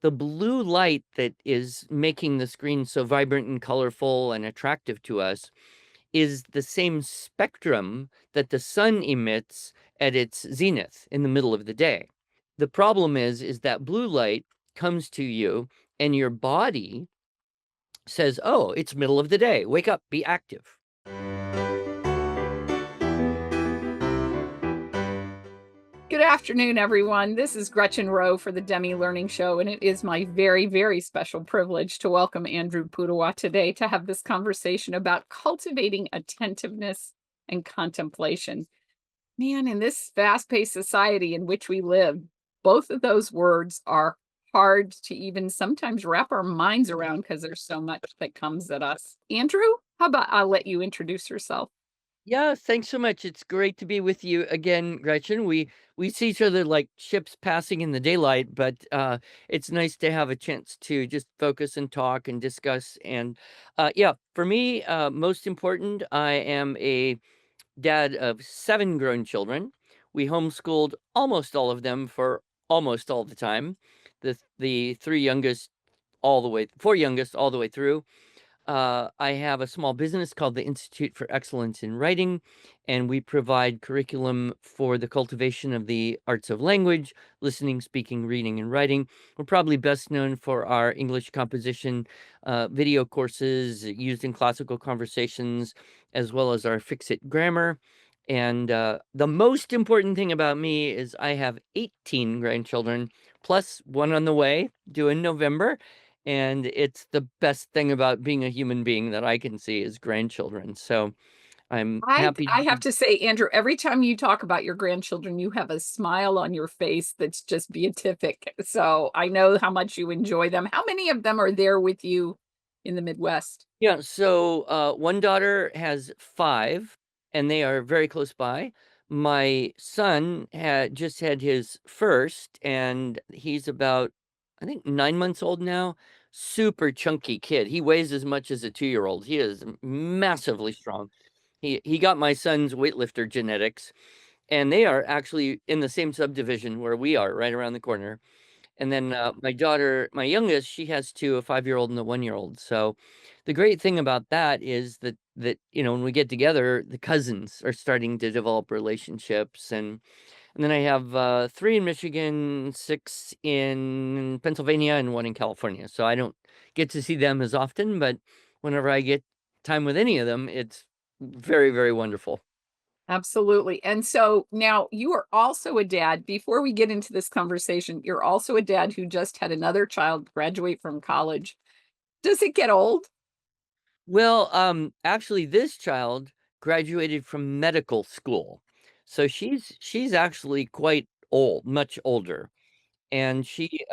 the blue light that is making the screen so vibrant and colorful and attractive to us is the same spectrum that the sun emits at its zenith in the middle of the day. The problem is that blue light comes to you and your body says, "Oh, it's middle of the day. Wake up, be active." Good afternoon, everyone. This is Gretchen Rowe for the Demi Learning Show, and it is my very, very special privilege to welcome Andrew Pudawa today to have this conversation about cultivating attentiveness and contemplation. Man, in this fast paced society in which we live, both of those words are hard to even sometimes wrap our minds around because there's so much that comes at us. Andrew, how about I'll let you introduce yourself? Yeah, thanks so much. It's great to be with you again, Gretchen. We see each other like ships passing in the daylight, but it's nice to have a chance to just focus and talk and discuss. And yeah, for me, most important, I am a dad of 7 grown children. We homeschooled almost all of them for almost all the time. The 3 youngest all the way 4 youngest all the way through. I have a small business called the Institute for Excellence in Writing, and we provide curriculum for the cultivation of the arts of language, listening, speaking, reading, and writing. We're probably best known for our English composition video courses used in classical conversations, as well as our Fix It grammar. And the most important thing about me is I have 18 grandchildren, plus one on the way, due in November, and it's the best thing about being a human being that I can see is grandchildren, so I'm I happy I have to. to say, Andrew, every time you talk about your grandchildren, you have a smile on your face that's just beatific. So I know how much you enjoy them. How many of them are there with you in the Midwest? Yeah, so, one daughter has 5, and they are very close by. My son had just had his first, and he's about, I think, 9 months old now. Super chunky kid. He weighs as much as a 2-year-old. He is massively strong. He got my son's weightlifter genetics, and they are actually in the same subdivision where we are, right around the corner. And then, my daughter, my youngest, she has 2, a 5-year-old and a 1-year-old. So, the great thing about that is that, when we get together, the cousins are starting to develop relationships, and then I have, 3 in Michigan, 6 in Pennsylvania, and 1 in California. So, I don't get to see them as often, but whenever I get time with any of them, it's very, very wonderful. Absolutely. And so now you are also a dad. Before we get into this conversation, you're also a dad who just had another child graduate from college. Does it get old? Well, actually, this child graduated from medical school, so she's actually quite old, much older, and she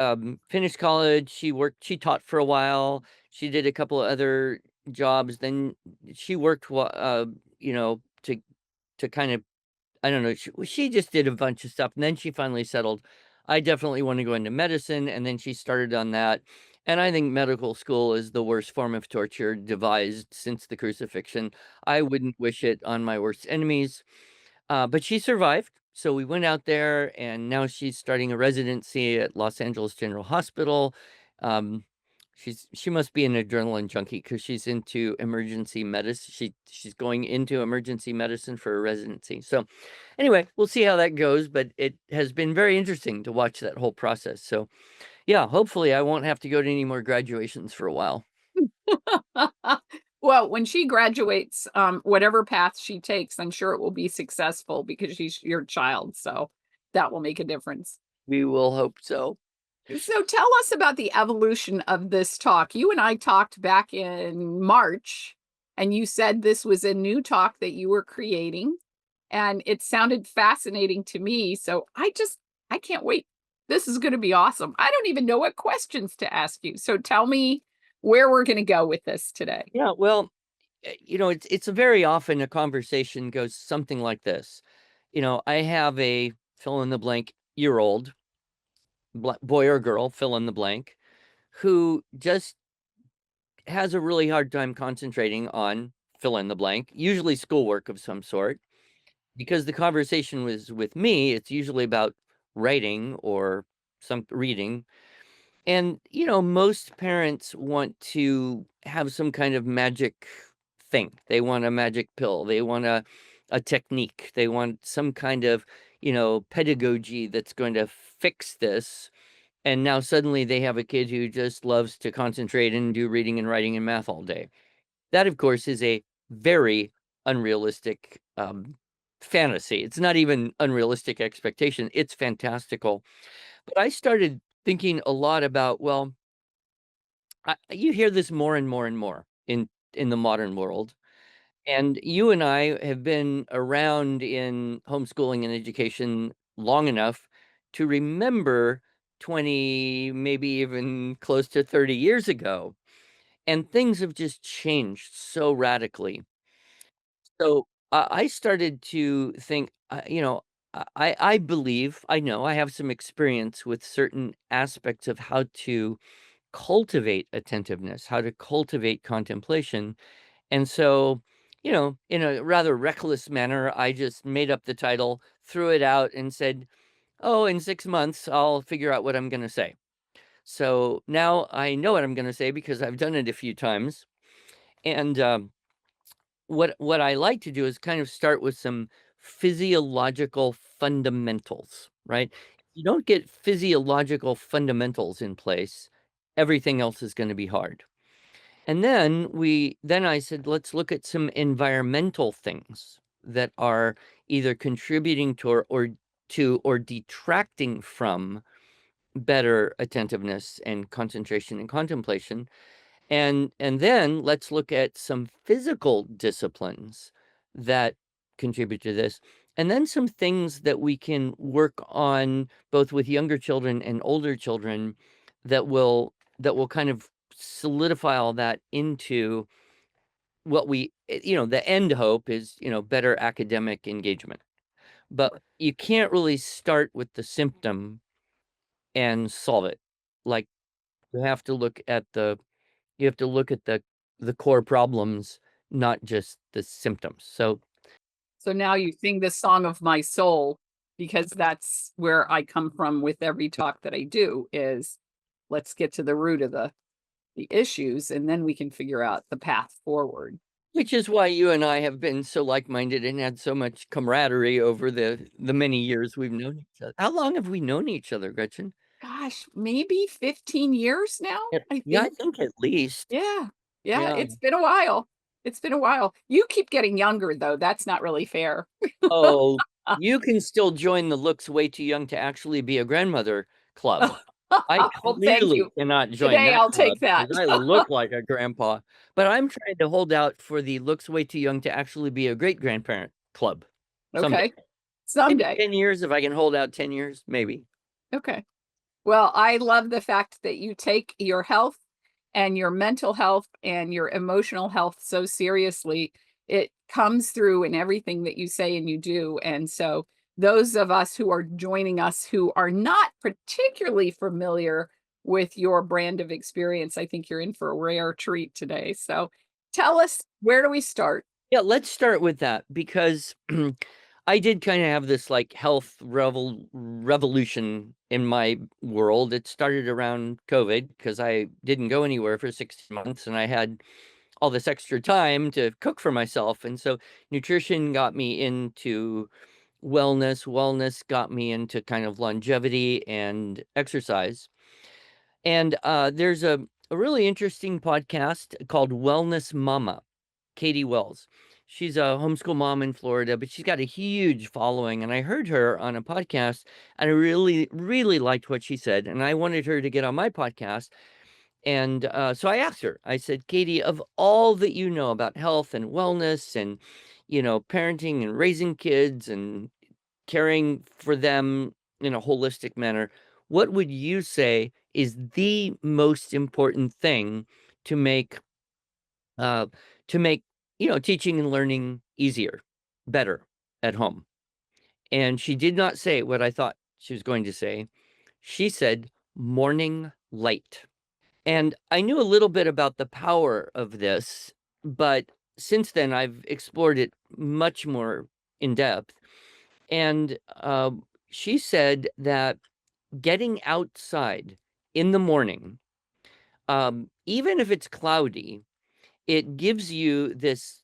finished college. She taught for a while. She did a couple of other jobs. Then she worked, to kind of, I don't know. She just did a bunch of stuff, and then she finally settled. I definitely want to go into medicine, and then she started on that. And I think medical school is the worst form of torture devised since the crucifixion. I wouldn't wish it on my worst enemies. But she survived. So we went out there, and now she's starting a residency at Los Angeles General Hospital. Um, she must be an adrenaline junkie because she's into emergency medicine. She's going into emergency medicine for a residency. So anyway, we'll see how that goes. But it has been very interesting to watch that whole process. So yeah, hopefully I won't have to go to any more graduations for a while. Well, when she graduates, whatever path she takes, I'm sure it will be successful because she's your child. So that will make a difference. We will hope so. So tell us about the evolution of this talk. You and I talked back in March, and you said this was a new talk that you were creating, and it sounded fascinating to me. So I can't wait. This is going to be awesome. I don't even know what questions to ask you. So tell me where we're going to go with this today. Yeah, well, it's a very often a conversation goes something like this. I have a fill in the blank year old boy or girl, fill in the blank, who just has a really hard time concentrating on fill in the blank, usually schoolwork of some sort, because the conversation was with me. It's usually about writing or some reading. And, most parents want to have some kind of magic thing. They want a magic pill. They want a technique. They want some kind of, pedagogy that's going to fix this. And now suddenly they have a kid who just loves to concentrate and do reading and writing and math all day. That, of course, is a very unrealistic fantasy. It's not even unrealistic expectation. It's fantastical. But I started thinking a lot about, well, you hear this more and more and more in the modern world, and you and I have been around in homeschooling and education long enough to remember 20, maybe even close to 30 years ago, and things have just changed so radically. So, I started to think, I believe, I know, I have some experience with certain aspects of how to cultivate attentiveness, how to cultivate contemplation. And so, in a rather reckless manner, I just made up the title, threw it out, and said, "Oh, in 6 months, I'll figure out what I'm going to say." So now I know what I'm going to say because I've done it a few times. And what I like to do is kind of start with some physiological fundamentals, right? If you don't get physiological fundamentals in place, everything else is going to be hard. And then I said, let's look at some environmental things that are either contributing to or detracting from better attentiveness and concentration and contemplation. And then let's look at some physical disciplines that contribute to this. And then some things that we can work on both with younger children and older children that will kind of solidify all that into what the end hope is, better academic engagement. But you can't really start with the symptom and solve it. Like, you have to look at the core problems, not just the symptoms. So, So now you sing the song of my soul because that's where I come from with every talk that I do is let's get to the root of the issues and then we can figure out the path forward. which is why you and I have been so like-minded and had so much camaraderie over the many years we've known each other. How long have we known each other, Gretchen? Gosh, maybe 15 years now, Yeah, I yeah, I think. think at least. Yeah. Yeah, Yeah. it's been a while. It's been a while. You keep getting younger though. That's not really fair. Oh, you can still join the "Looks way too young to actually be a grandmother" club. I Well, thank clearly you. cannot join Today that I'll club take that. because I look like a grandpa, but I'm trying to hold out for the "Looks way too young to actually be a great-grandparent" club someday. Okay. Maybe Someday. 10 years, if I can hold out 10 years, maybe. Okay. Well, I love the fact that you take your health and your mental health and your emotional health so seriously. It comes through in everything that you say and you do. And so, those of us who are joining us who are not particularly familiar with your brand of experience, I think you're in for a rare treat today. So, tell us, where do we start? Yeah, let's start with that because I did kinda have this, like, health revolution in my world. It started around COVID because I didn't go anywhere for 16 months, and I had all this extra time to cook for myself, and so nutrition got me into wellness got me into kind of longevity and exercise. And, there's a really interesting podcast called Wellness Mama, Katie Wells. She's a homeschool mom in Florida, but she's got a huge following, and I heard her on a podcast, and I really, really liked what she said, and I wanted her to get on my podcast, and, so I asked her, I said, "Katie, of all that you know about health and wellness and, parenting and raising kids and caring for them in a holistic manner, what would you say is the most important thing to make uh to make, teaching and learning easier, better at home?" And she did not say what I thought she was going to say. She said morning light. And I knew a little bit about the power of this, but since then I've explored it much more in depth. And she said that getting outside in the morning, even if it's cloudy, it gives you this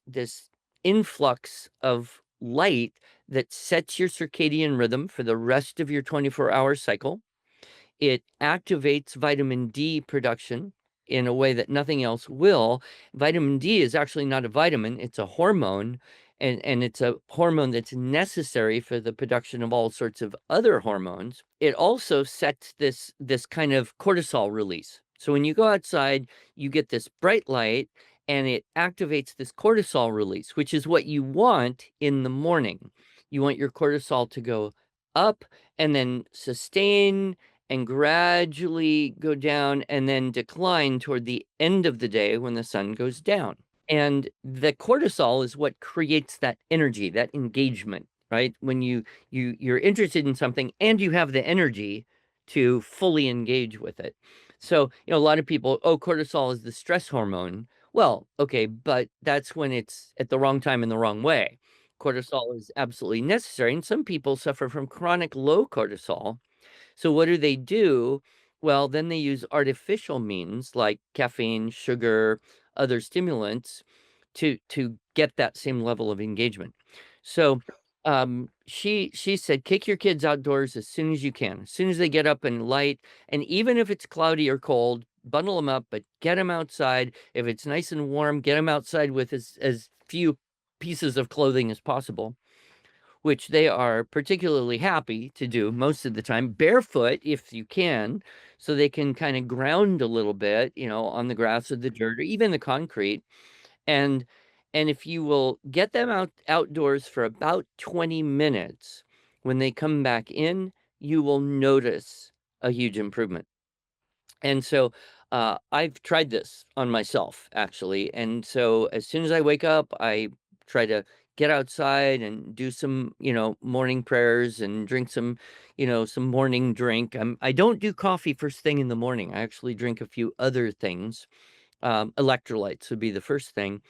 influx of light that sets your circadian rhythm for the rest of your 24-hour cycle. It activates vitamin D production in a way that nothing else will. Vitamin D is actually not a vitamin, it's a hormone, and it's a hormone that's necessary for the production of all sorts of other hormones. It also sets this kind of cortisol release. So when you go outside, you get this bright light and it activates this cortisol release, which is what you want in the morning. You want your cortisol to go up and then sustain and gradually go down and then decline toward the end of the day when the sun goes down. And the cortisol is what creates that energy, that engagement, right? When you're interested in something and you have the energy to fully engage with it. So, a lot of people, oh, cortisol is the stress hormone. Well, okay, but that's when it's at the wrong time in the wrong way. Cortisol is absolutely necessary, and some people suffer from chronic low cortisol. So what do? Well, then they use artificial means like caffeine, sugar, other stimulants to get that same level of engagement. So she said, kick your kids outdoors as soon as you can, as soon as they get up and light, and even if it's cloudy or cold, bundle them up, but get them outside. If it's nice and warm, get them outside with as few pieces of clothing as possible, which they are particularly happy to do most of the time, barefoot if you can, so they can kind of ground a little bit, on the grass or the dirt or even the concrete. And if you will get them outdoors for about 20 minutes, when they come back in, you will notice a huge improvement. And so I've tried this on myself, actually. And so as soon as I wake up, I try to get outside and do some, morning prayers and drink some morning drink. I don't do coffee first thing in the morning. I actually drink a few other things. Electrolytes would be the first thing.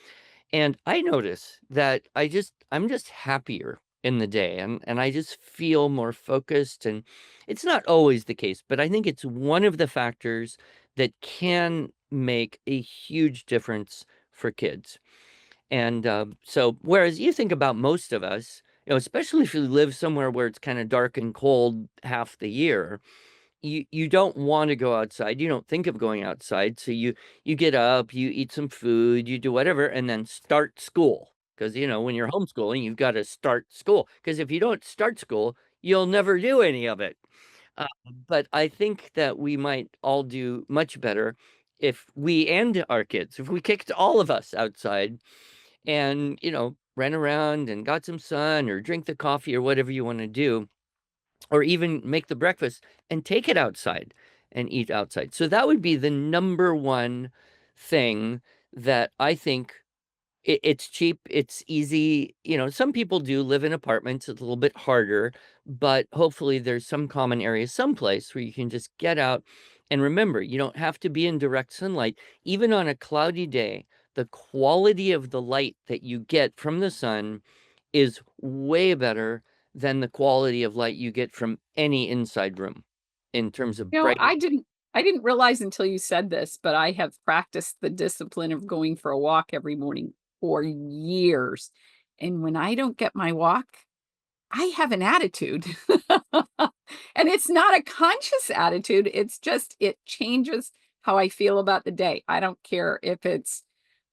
And I notice that I'm just happier in the day, and I just feel more focused. And it's not always the case, but I think it's one of the factors that can make a huge difference for kids. And so whereas you think about most of us, especially if you live somewhere where it's kind of dark and cold half the year, you don't wanna go outside, you don't think of going outside, so you get up, you eat some food, you do whatever, and then start school. Because when you're homeschooling, you've gotta start school. Because if you don't start school, you'll never do any of it. Uh, but I think that we might all do much better if we and our kids, if we kicked all of us outside and, ran around and got some sun or drink the coffee or whatever you wanna do, or even make the breakfast and take it outside and eat outside. So that would be the number one thing that I think it's cheap, it's easy. Some people do live in apartments, it's a little bit harder, but hopefully there's some common area someplace where you can just get out. And remember, you don't have to be in direct sunlight. Even on a cloudy day, the quality of the light that you get from the sun is way better than the quality of light you get from any inside room in terms of You know, brightness. I didn't realize until you said this, but I have practiced the discipline of going for a walk every morning for years. And when I don't get my walk, I have an attitude. And it's not a conscious attitude, it's just it changes how I feel about the day. I don't care if it's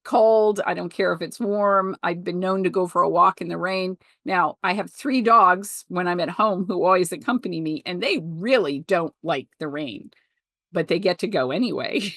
cold, I don't care if it's warm. I've been known to go for a walk in the rain. Now, I have 3 dogs when I'm at home who always accompany me, and they really don't like the rain, but they get to go anyway.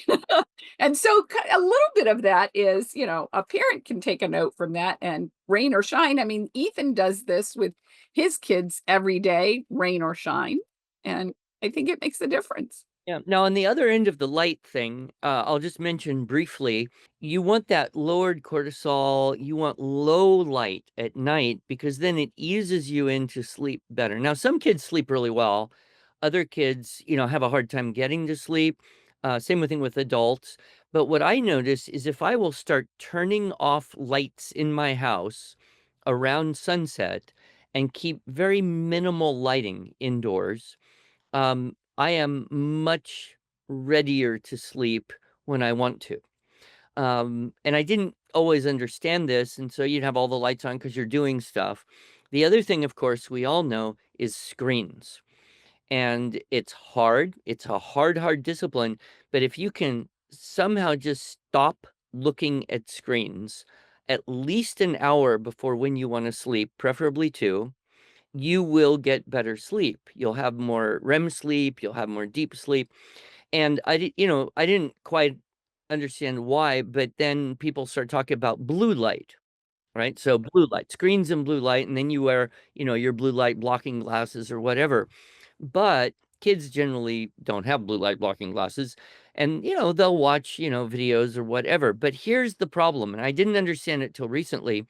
And so a little bit of that is, a parent can take a note from that, and rain or shine. I mean, Ethan does this with his kids every day, rain or shine, and I think it makes a difference. Yeah. Now, on the other end of the light thing, I'll just mention briefly, you want that lowered cortisol. You want low light at night because then it eases you into sleep better. Now, some kids sleep really well. Other kids, have a hard time getting to sleep. Same thing with adults. But what I notice is if I will start turning off lights in my house around sunset and keep very minimal lighting indoors, I am much readier to sleep when I want to. And I didn't always understand this, and so you'd have all the lights on because you're doing stuff. The other thing, of course, we all know is screens. And it's hard. It's a hard, hard discipline. But if you can somehow just stop looking at screens at least an hour before when you want to sleep, preferably two, you will get better sleep. You'll have more REM sleep, you'll have more deep sleep. And I didn't quite understand why, but then people start talking about blue light, right? So blue light, screens and blue light, and then you wear, your blue light blocking glasses or whatever. But kids generally don't have blue light blocking glasses, and they'll watch, videos or whatever. But here's the problem, and I didn't understand it till recently.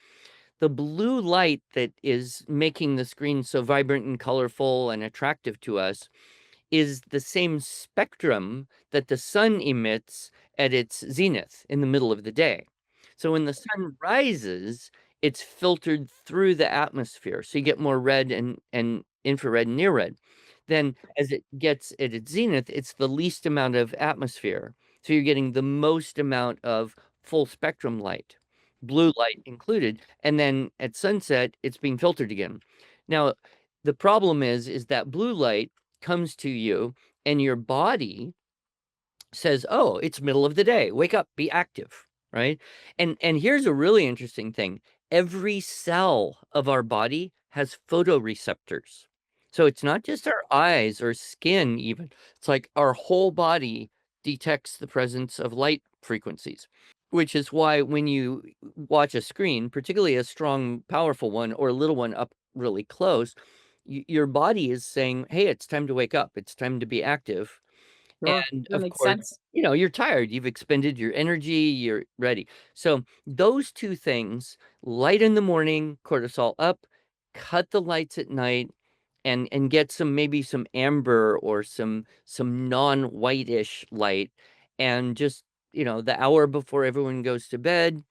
The blue light that is making the screen so vibrant and colorful and attractive to us is the same spectrum that the sun emits at its zenith in the middle of the day. So when the sun rises, it's filtered through the atmosphere. So you get more red and infrared and near red. Then as it gets at its zenith, it's the least amount of atmosphere. So you're getting the most amount of full spectrum light, blue light included. And then at sunset, it's being filtered again. Now, the problem is that blue light comes to you and your body says, "Oh, it's middle of the day. Wake up, be active." Right? And here's a really interesting thing. Every cell of our body has photoreceptors. So it's not just our eyes or skin even. It's like our whole body detects the presence of light frequencies, which is why when you watch a screen, particularly a strong, powerful one or a little one up really close, your body is saying, "Hey, it's time to wake up. It's time to be active." Sure. And That of makes course, sense. you're tired. You've expended your energy. You're ready. So those two things, light in the morning, cortisol up, cut the lights at night, and get maybe some amber or some non-whitish light, and just the hour before everyone goes to bed,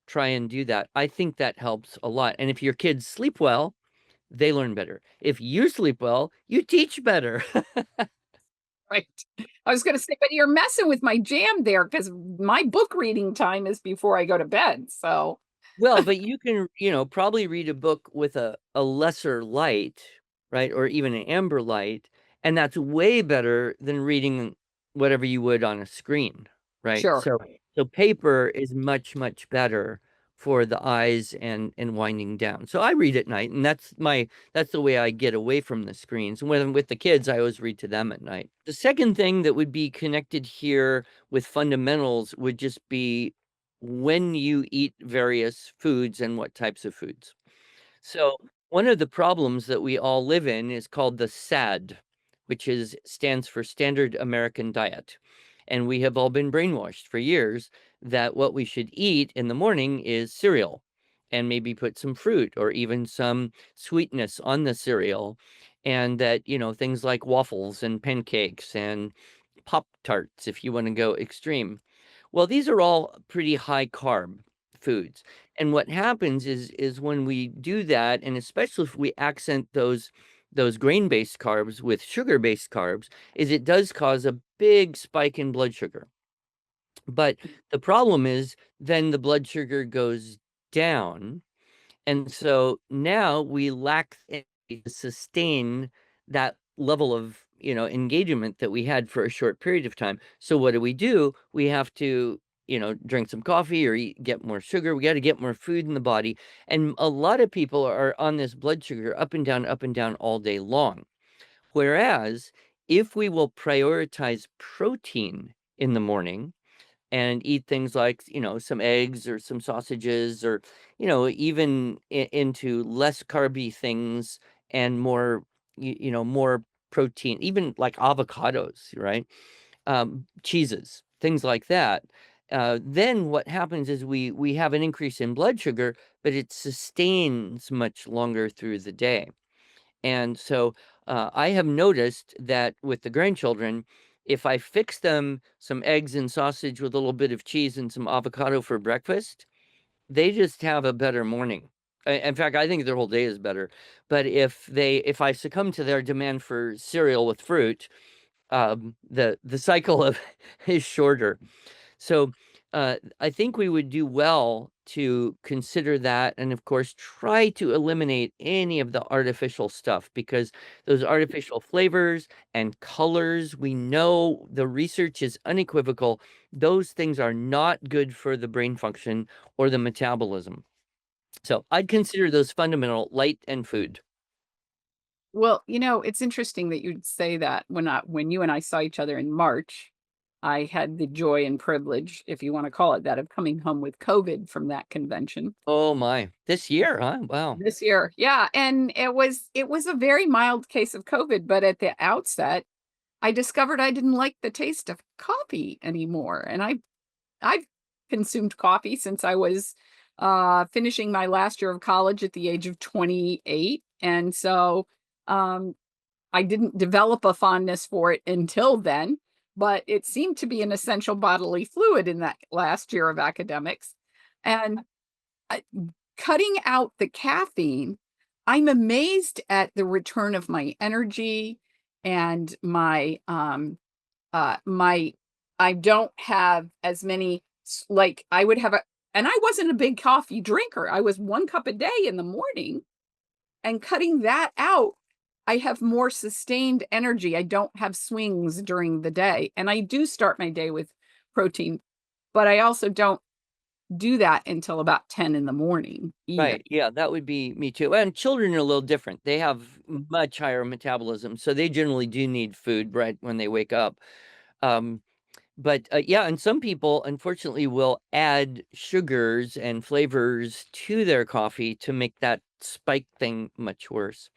try and do that. I think that helps a lot. And if your kids sleep well, they learn better. If you sleep well, you teach better. Right. I was gonna say, but you're messing with my jam there because my book reading time is before I go to bed, so Well, but you can, probably read a book with a lesser light, right? Or even an amber light, and that's way better than reading whatever you would on a screen, right? sure. So paper is much, much better for the eyes and winding down. So I read at night, and that's the way I get away from the screens. And when I'm with the kids, I always read to them at night. The second thing that would be connected here with fundamentals would just be when you eat various foods and what types of foods. So one of the problems that we all live in is called the SAD, which is stands for Standard American Diet. And we have all been brainwashed for years that what we should eat in the morning is cereal and maybe put some fruit or even some sweetness on the cereal. And that, things like waffles and pancakes and Pop Tarts, if you want to go extreme. Well, these are all pretty high carb foods. And what happens is when we do that, and especially if we accent those grain-based carbs with sugar-based carbs, is it does cause a big spike in blood sugar. But the problem is then the blood sugar goes down, and so now we lack energy to sustain that level of, engagement that we had for a short period of time. So what do? We have to, drink some coffee or get more sugar. We got to get more food in the body. And a lot of people are on this blood sugar up and down all day long. Whereas if we will prioritize protein in the morning, and eat things like, some eggs or some sausages or, even into less carby things and more, more protein, even like avocados, right? Cheeses, things like that. Then what happens is we have an increase in blood sugar, but it sustains much longer through the day. And so I have noticed that with the grandchildren, if I fix them some eggs and sausage with a little bit of cheese and some avocado for breakfast, they just have a better morning. In fact, I think their whole day is better. But if I succumb to their demand for cereal with fruit, the cycle of is shorter. So I think we would do well to consider that, and of course, try to eliminate any of the artificial stuff, because those artificial flavors and colors, we know the research is unequivocal. Those things are not good for the brain function or the metabolism. So I'd consider those fundamental: light and food. Well, it's interesting that you'd say that. When you and I saw each other in March, I had the joy and privilege, if you want to call it that, of coming home with COVID from that convention Oh my, this year, huh? Wow. this year. Yeah, and it was a very mild case of COVID, but at the outset, I discovered I didn't like the taste of coffee anymore, and I've consumed coffee since I was finishing my last year of college at the age of 28, and so um I didn't develop a fondness for it until then, but it seemed to be an essential bodily fluid in that last year of academics. And uh, cutting out the caffeine, I'm amazed at the return of my energy and my I don't have as many like I would have a and I wasn't a big coffee drinker. I was 1 cup a day in the morning, and cutting that out, I have more sustained energy. I don't have swings during the day, and I do start my day with protein, but I also don't do that until about 10 in the morning either. Right. Yeah, that would be me too. And children are a little different. They have much higher metabolism, so they generally do need food right when they wake up. Um, but yeah, and some people unfortunately will add sugars and flavors to their coffee to make that spike thing much worse.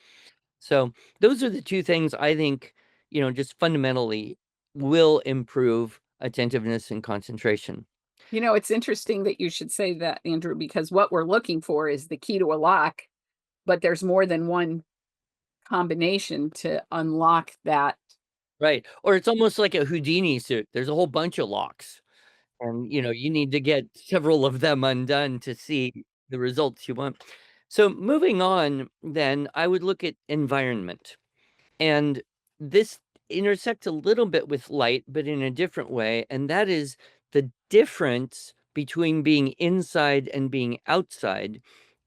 So those are the two things I think, just fundamentally will improve attentiveness and concentration. It's interesting that you should say that, Andrew, because what we're looking for is the key to a lock, but there's more than one combination to unlock that. Right. Or it's almost like a Houdini suit. There's a whole bunch of locks. And, you need to get several of them undone to see the results you want. So moving on, then I would look at environment. And this intersects a little bit with light, but in a different way. And that is the difference between being inside and being outside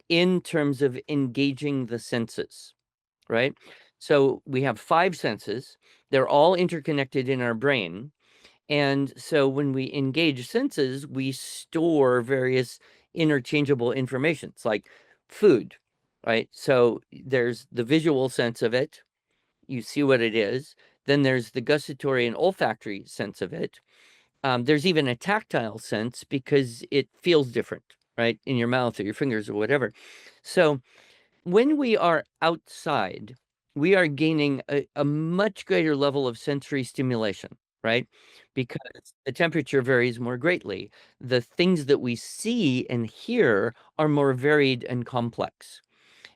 in terms of engaging the senses, right? So we have five senses, they're all interconnected in our brain. And so when we engage senses, we store various interchangeable informations like food, right? So there's the visual sense of it, you see what it is. Then there's the gustatory and olfactory sense of it. There's even a tactile sense because it feels different, right, in your mouth or your fingers or whatever. So when we are outside, we are gaining a much greater level of sensory stimulation, right? Because the temperature varies more greatly. The things that we see and hear are more varied and complex.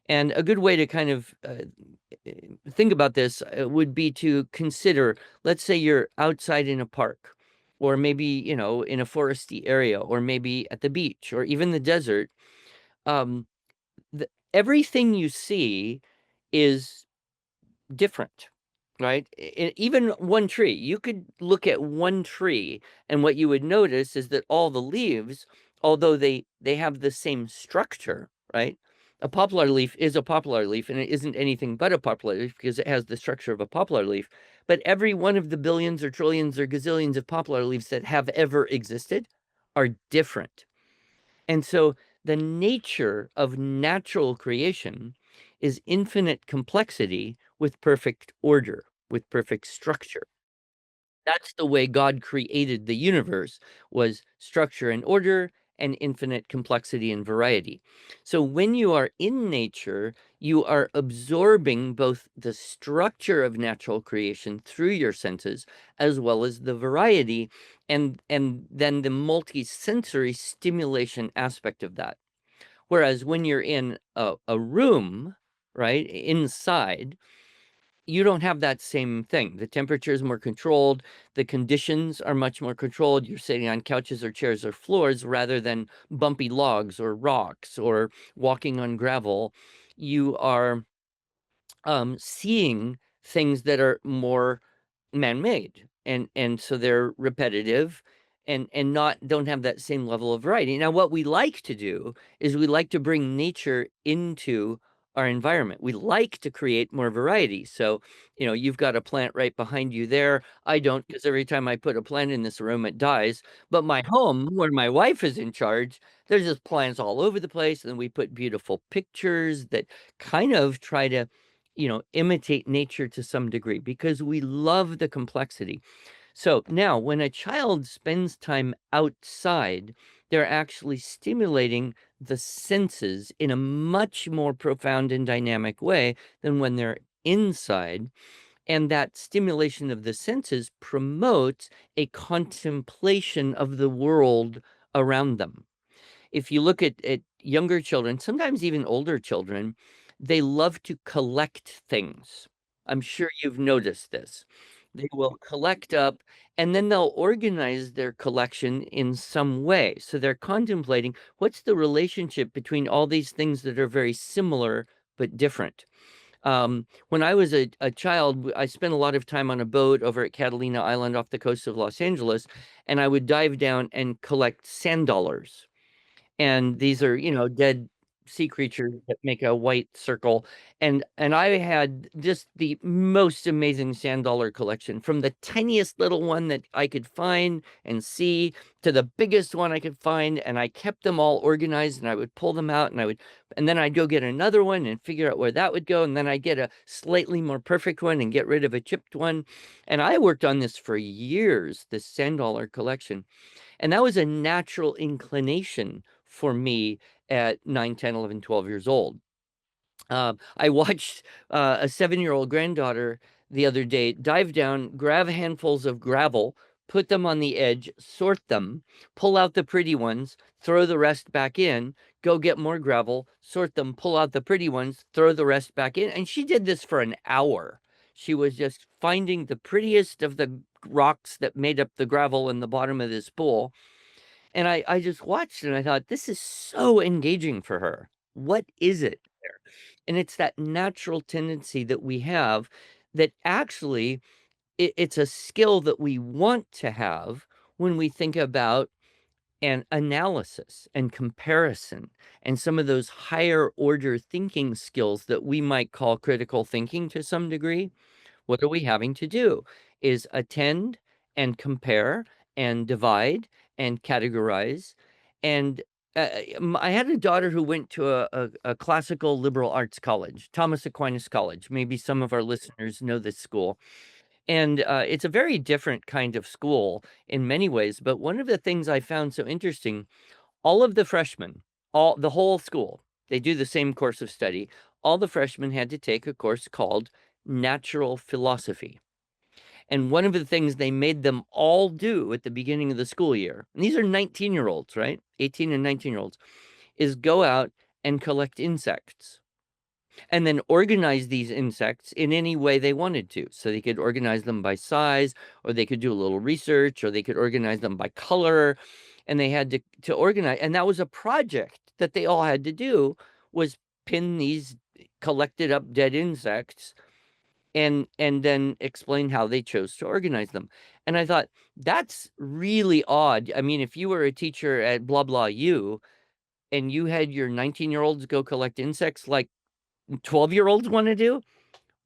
And a good way to kind of think about this would be to consider, let's say you're outside in a park, or maybe, in a foresty area, or maybe at the beach, or even the desert. Um, Everything you see is different, right? Even one tree, you could look at one tree, and what you would notice is that all the leaves, although they have the same structure, right? A poplar leaf is a poplar leaf, and it isn't anything but a poplar leaf because it has the structure of a poplar leaf. But every one of the billions or trillions or gazillions of poplar leaves that have ever existed are different. And so the nature of natural creation is infinite complexity with perfect order, with perfect structure. That's the way God created the universe, was structure and order and infinite complexity and variety. So when you are in nature, you are absorbing both the structure of natural creation through your senses as well as the variety and then the multi-sensory stimulation aspect of that. Whereas when you're in a room, right, inside, you don't have that same thing. The temperature is more controlled. The conditions are much more controlled. You're sitting on couches or chairs or floors rather than bumpy logs or rocks or walking on gravel. You are seeing things that are more man-made, and so they're repetitive and not don't have that same level of variety. Now, what we like to do is we like to bring nature into our environment. We like to create more variety. So, you've got a plant right behind you there. I don't, because every time I put a plant in this room, it dies. But my home, where my wife is in charge, there's just plants all over the place, and we put beautiful pictures that kind of try to imitate nature to some degree because we love the complexity. So now, when a child spends time outside, they're actually stimulating the senses in a much more profound and dynamic way than when they're inside. And that stimulation of the senses promotes a contemplation of the world around them. If you look at younger children, sometimes even older children, they love to collect things. I'm sure you've noticed this. They will collect up and then they'll organize their collection in some way. So they're contemplating what's the relationship between all these things that are very similar but different. When I was a child, I spent a lot of time on a boat over at Catalina Island off the coast of Los Angeles, and I would dive down and collect sand dollars. And these are, dead sea creatures that make a white circle. And I had just the most amazing sand dollar collection, from the tiniest little one that I could find and see to the biggest one I could find. And I kept them all organized, and I would pull them out, and then I'd go get another one and figure out where that would go. And then I'd get a slightly more perfect one and get rid of a chipped one. And I worked on this for years, this sand dollar collection. And that was a natural inclination for me at 9, 10, 11, 12 years old. I watched a 7-year-old granddaughter the other day dive down, grab handfuls of gravel, put them on the edge, sort them, pull out the pretty ones, throw the rest back in, go get more gravel, sort them, pull out the pretty ones, throw the rest back in. And she did this for an hour. She was just finding the prettiest of the rocks that made up the gravel in the bottom of this pool. And I just watched and I thought, this is so engaging for her. What is it there? And it's that natural tendency that we have that actually it's a skill that we want to have when we think about an analysis and comparison and some of those higher order thinking skills that we might call critical thinking to some degree. What are we having to do is attend and compare and divide and categorize. And I had a daughter who went to a classical liberal arts college, Thomas Aquinas College. Maybe some of our listeners know this school. And it's a very different kind of school in many ways. But one of the things I found so interesting, all of the freshmen, the whole school, they do the same course of study. All the freshmen had to take a course called natural philosophy. And one of the things they made them all do at the beginning of the school year, and these are 19-year-olds, right? 18 and 19-year-olds, is go out and collect insects and then organize these insects in any way they wanted to. So they could organize them by size, or they could do a little research, or they could organize them by color. And they had to organize. And that was a project that they all had to do, was pin these collected up dead insects and then explain how they chose to organize them. And I thought, that's really odd. I mean, if you were a teacher at blah blah U and you had your 19-year-olds go collect insects like 12-year-olds want to do,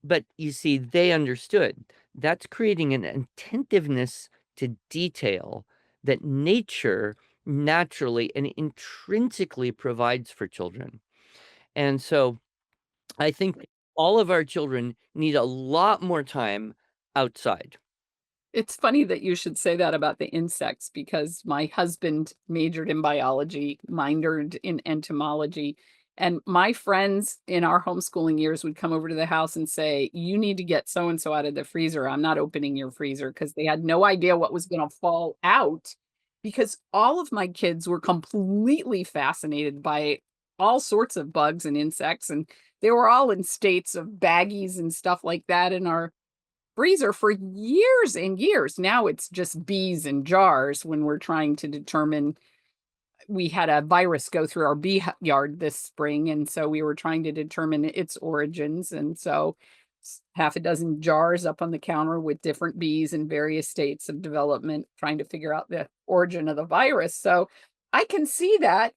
but you see, they understood. That's creating an attentiveness to detail that nature naturally and intrinsically provides for children. And so I think all of our children need a lot more time outside. It's funny that you should say that about the insects because my husband majored in biology, minored in entomology, and my friends in our homeschooling years would come over to the house and say, "You need to get so and so out of the freezer. I'm not opening your freezer," because they had no idea what was gonna fall out, because all of my kids were completely fascinated by all sorts of bugs and insects, and they were all in states of baggies and stuff like that in our freezer for years and years. Now it's just bees in jars when we're trying to determine. We had a virus go through our bee yard this spring, and so we were trying to determine its origins. And so half a dozen jars up on the counter with different bees in various states of development, trying to figure out the origin of the virus. So I can see that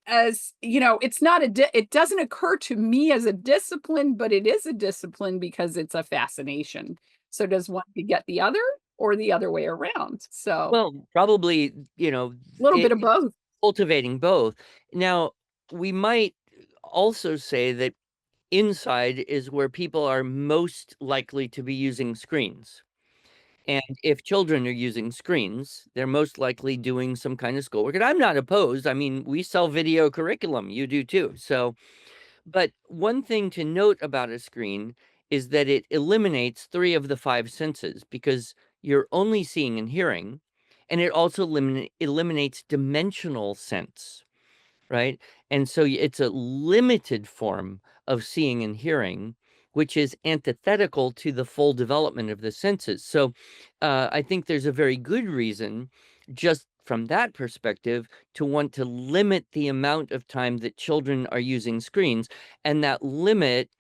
as, it's not it doesn't occur to me as a discipline, but it is a discipline because it's a fascination. So does one beget the other or the other way around? So Well, probably, a little bit of both. cultivating both. Now, we might also say that inside is where people are most likely to be using screens. And if children are using screens, they're most likely doing some kind of schoolwork. And I'm not opposed. I mean, we sell video curriculum. You do too. So, but one thing to note about a screen is that it eliminates three of the five senses because you're only seeing and hearing, and it also eliminates dimensional sense, right? And so it's a limited form of seeing and hearing, which is antithetical to the full development of the senses. So I think there's a very good reason, just from that perspective, to want to limit the amount of time that children are using screens. And that limit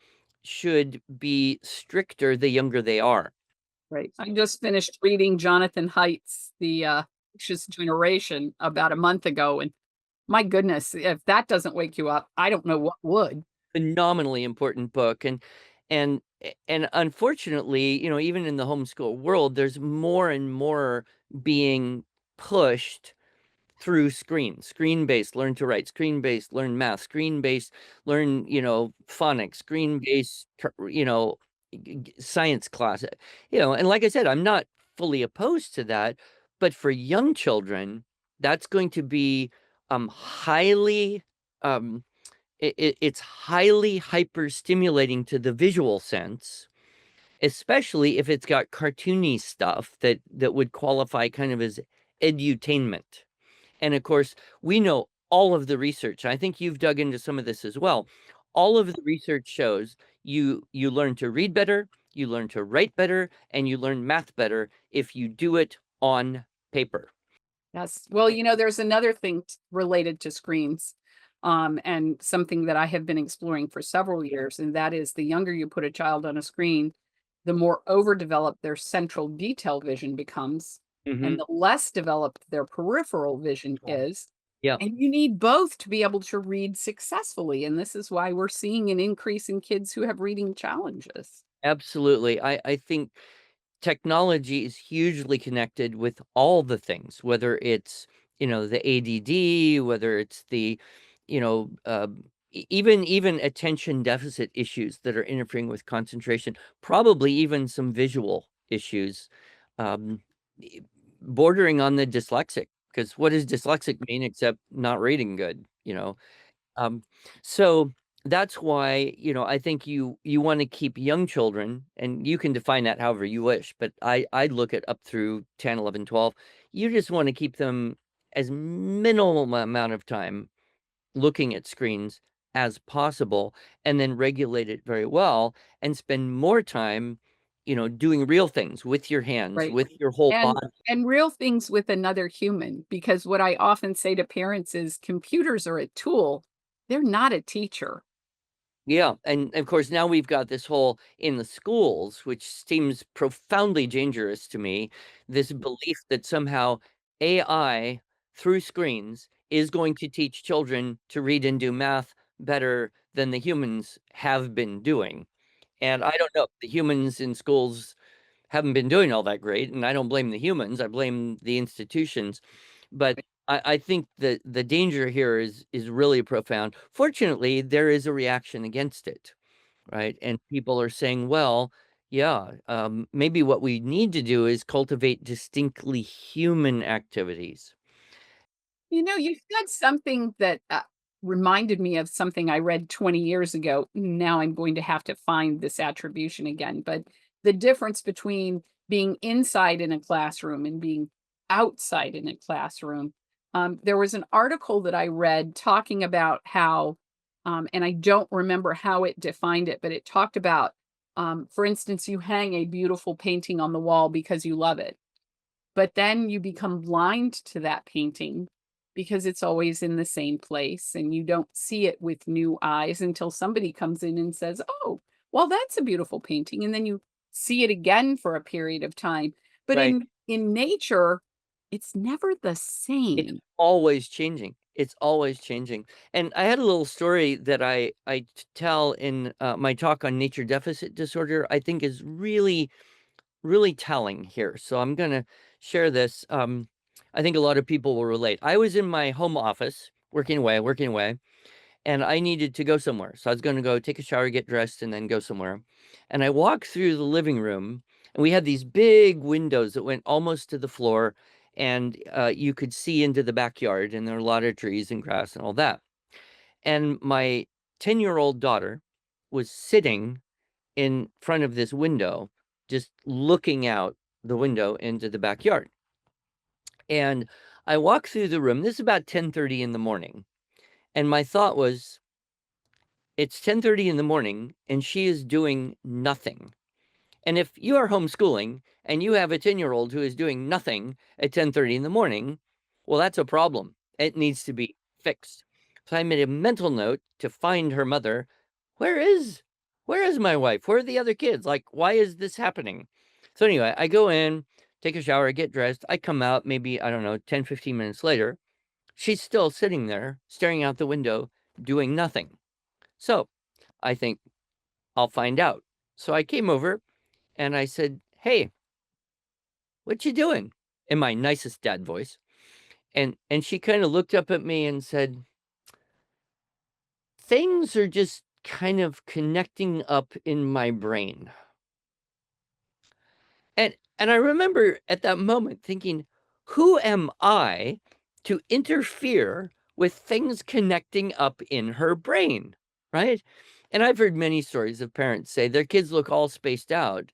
should be stricter the younger they are. Right. I just finished reading Jonathan Haidt's The Anxious Generation about a month ago. And my goodness, if that doesn't wake you up, I don't know what would. Phenomenally important book. And unfortunately, even in the homeschool world, there's more and more being pushed through screen-based learn to write, screen-based learn math, screen-based learn, phonics, screen-based, science class. And like I said, I'm not fully opposed to that, but for young children, that's going to be highly um it's highly hyper stimulating to the visual sense, especially if it's got cartoony stuff that would qualify kind of as edutainment. And of course, we know all of the research. I think you've dug into some of this as well. All of the research shows you learn to read better, you learn to write better, and you learn math better if you do it on paper. Yes. Well, there's another thing related to screens, and something that I have been exploring for several years, and that is the younger you put a child on a screen, the more overdeveloped their central detail vision becomes, and Hmm. the less developed their peripheral vision is. Yeah, And you need both to be able to read successfully. And this is why we're seeing an increase in kids who have reading challenges. absolutely. I think technology is hugely connected with all the things, whether it's, the ADD, whether it's the, you know, uh, even attention deficit issues that are interfering with concentration, probably even some visual issues, um, e- bordering on the dyslexic. Because what does dyslexic mean except not reading good? Um, so that's why, I think you want to keep young children, and you can define that however you wish, but I look at up through 10, 11, 12. You just want to keep them as minimal amount of time looking at screens as possible, and then regulate it very well and spend more time, doing real things with your hands, Right. with your whole And body. and real things with another human, because what I often say to parents is computers are a tool. They're not a teacher. Yeah, and of course now we've got this whole in the schools, which seems profoundly dangerous to me, this belief that somehow AI through screens is going to teach children to read and do math better than the humans have been doing. And I don't know, the humans in schools haven't been doing all that great, and I don't blame the humans, I blame the institutions. But I think that the danger here is really profound. Fortunately, there is a reaction against it, right? And people are saying, well, yeah, maybe what we need to do is cultivate distinctly human activities. You said something that reminded me of something I read 20 years ago. Now I'm going to have to find this attribution again. But the difference between being inside in a classroom and being outside in a classroom. There was an article that I read talking about how, and I don't remember how it defined it, but it talked about, for instance, you hang a beautiful painting on the wall because you love it, but then you become blind to that painting because it's always in the same place and you don't see it with new eyes until somebody comes in and says, "Oh, Well, that's a beautiful painting, and then you see it again for a period of time. But Right. in nature, it's never the It's same. always changing. It's always changing. And I had a little story that tell in my talk on nature deficit disorder. I think is really telling here. So I'm gonna share this. I think a lot of people will relate. I was in my home office working away, and I needed to go somewhere. So I was going to go take a shower, get dressed, and then go somewhere. And I walked through the living room, and we had these big windows that went almost to the floor, and you could see into the backyard, and there were a lot of trees and grass and all that. And my 10-year-old daughter was sitting in front of this window, just looking out the window into the backyard. And I walked through the room. This is about 10:30 in the morning. And my thought was, it's 10:30 in the morning and she is doing nothing. And if you are homeschooling and you have a 10-year-old who is doing nothing at 10:30 in the morning, well, that's a problem. It needs to be fixed. So I made a mental note to find her mother. Where is where is my wife? Where are the other kids? Like, why is this happening? So anyway, I go in, take a shower, get dressed. I come out maybe, I don't know, 10, 15 minutes later. She's still sitting there staring out the window, doing nothing. So I think I'll find out. So I came over and I said, "Hey, what you doing?" In my nicest dad voice. And she kind of looked up at me and said, "Things are just kind of connecting up in my brain." And I remember at that moment thinking, who am I to interfere with things connecting up in her brain, right? And I've heard many stories of parents say their kids look all spaced out.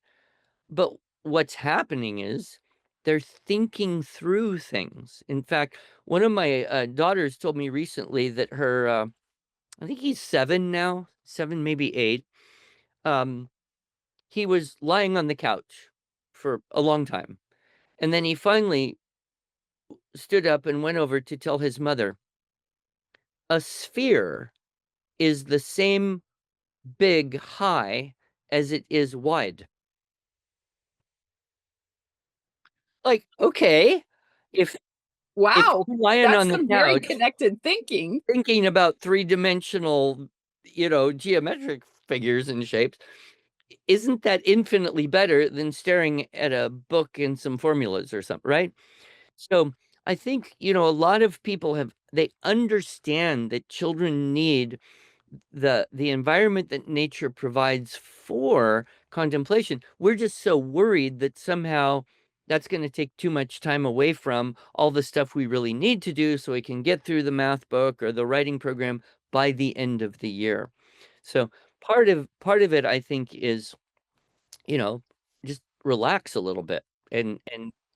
But what's happening is they're thinking through things. In fact, one of my daughters told me recently that I think he's 7 now, 7, maybe 8. Um, he was lying on the couch for a long time. And then he finally stood up and went over to tell his mother, a sphere is the same big high as it is wide. Like, okay, if if Wow, you're lying that's on the some very couch connected thinking. thinking about three-dimensional, geometric figures and shapes, isn't that infinitely better than staring at a book and some formulas or something, right? So, I think, a lot of people they understand that children need the environment that nature provides for contemplation. We're just so worried that somehow that's going to take too much time away from all the stuff we really need to do so we can get through the math book or the writing program by the end of the year. So part of it, I think, is you know, just relax a little bit and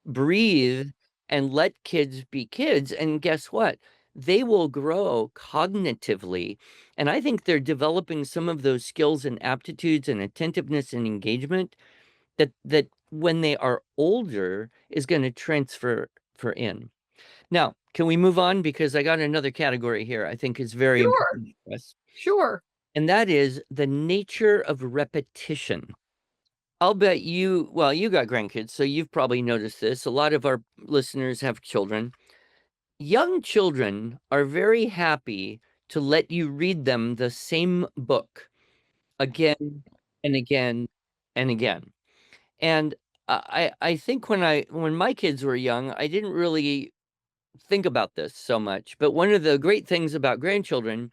breathe and let kids be kids. And guess what? They will grow cognitively. And I think they're developing some of those skills and aptitudes and attentiveness and engagement that when they are older is going to transfer for in. Now, can we move on? Because I got another category here I think is very Sure, important for us. sure. And that is the nature of repetition. I'll bet you got grandkids, so you've probably noticed this. A lot of our listeners have children. Young children are very happy to let you read them the same book again and again and again. And I think when my kids were young, I didn't really think about this so much. But one of the great things about grandchildren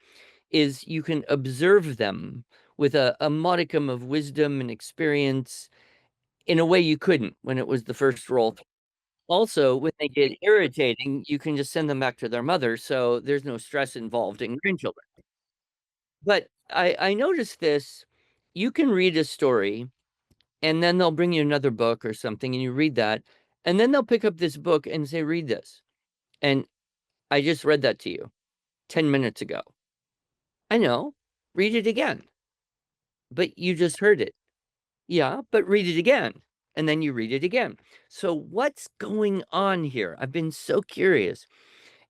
is you can observe them with a modicum of wisdom and experience in a way you couldn't when it was the first roll. Also, when they get irritating, you can just send them back to their mother, so there's no stress involved in grandchildren. But I noticed this, you can read a story, and then they'll bring you another book or something, and you read that, and then they'll pick up this book and say, "Read this." And I just read that to you 10 minutes ago. I know. Read it again. But you just heard it. Yeah, but read it again. And then you read it again. So what's going on here? I've been so curious.